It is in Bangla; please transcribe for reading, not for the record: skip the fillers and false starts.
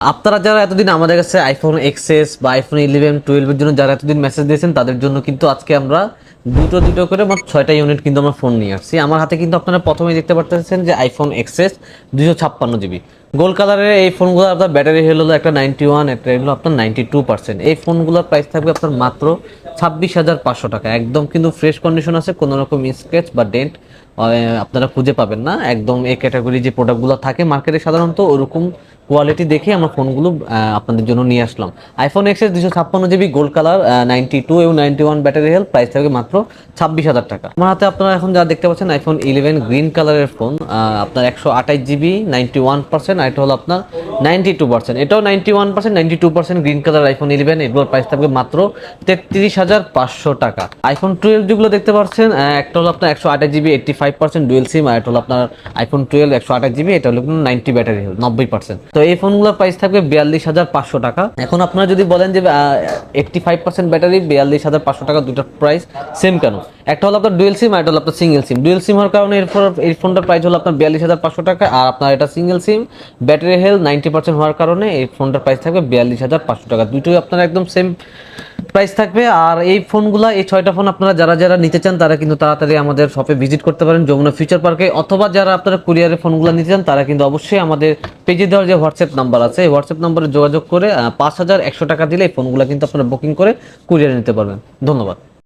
আপনারা যারা এতদিন আমাদের কাছে আইফোন এক্সএস বা আইফোন 11 12 এর জন্য যারা এতদিন মেসেজ দিয়েছেন তাদের জন্য কিন্তু আজকে আমরা দুটো দুটো করে মোট 6টা ইউনিট কিন্তু আমরা ফোন নিয়ে আসছি। আমার হাতে কিন্তু আপনারা প্রথমেই দেখতে পাচ্ছেন যে আইফোন এক্সএস 256 জিবি গোল্ড কালারের এই ফোনগুলো আপনার ব্যাটারি হলো একটা 91, একটা হলো আপনার 92%। এই ফোনগুলোর প্রাইস থাকবে আপনার মাত্র 26,500 টাকা। একদম কিন্তু ফ্রেশ কন্ডিশন আছে, কোনো রকম স্ক্র্যাচ বা ডেন্ট আপনারা খুঁজে পাবেন না। একদম এই ক্যাটাগরি যে প্রোডাক্টগুলো থাকে মার্কেটে সাধারণত ওরকম কোয়ালিটি দেখে আমরা ফোনগুলো আপনাদের জন্য নিয়ে আসলাম। IPhone XS 256 GB gold colour 92 এবং 91 ব্যাটারি হেলথ, প্রাইস থাকবে মাত্র 26,000 টাকা। আমার হাতে আপনারা এখন যা দেখতে পাচ্ছেন আইফোন 11 গ্রিন কালারের ফোন, আপনার 128 জিবি 91%, আর এটা হলো আপনার 92%। এটাও 91% 92% গ্রিন কালার আইফোন 11, এগুলোর প্রাইস থাকবে মাত্র 33,500 টাকা। আইফোন 12 যেগুলো দেখতে পাচ্ছেন একটা হলো আপনার 128 জিবি 85% ডুয়েল সিম, আর এটা হলো আপনার আইফোন 12 128 জিবি, এটা হলো 90 ব্যাটারি হেলথ 90%। তো এই ফোনগুলোর প্রাইস থাকবে 42,500 টাকা। এখন আপনারা যদি বলেন যে 85% ব্যাটারি 42,500 টাকা, দুটার প্রাইস সেম কেন? একটা হলো আপনার ডুয়েল সিম, আর এটা হলো আপনার সিঙ্গেল সিম। ডুয়েল সিম হওয়ার কারণে এই ফোনটার প্রাইস হলো আপনার 42,500 টাকা, আর আপনার এটা সিঙ্গেল সিম ব্যাটারি হেলথ 90% হওয়ার কারণে এই ফোনটার প্রাইস থাকবে 42,500 টাকা। দুটোই আপনার একদম সেম প্রাইস থাকবে। আর এই ফোনগুলা, এই 6টা ফোন আপনারা যারা যারা নিতে চান তারা কিন্তু তাড়াতাড়ি আমাদের শপে ভিজিট করতে পারেন যমুনা ফিউচার পার্কে, অথবা যারা আপনারা কুরিয়ারে ফোনগুলো নিতে চান তারা কিন্তু অবশ্যই আমাদের পেজে দেওয়ার যে হোয়াটসঅ্যাপ নাম্বার আছে এই হোয়াটসঅ্যাপ নাম্বারে যোগাযোগ করে 5,100 টাকা দিলে এই ফোনগুলো কিন্তু আপনারা বুকিং করে কুরিয়ারে নিতে পারবেন। ধন্যবাদ।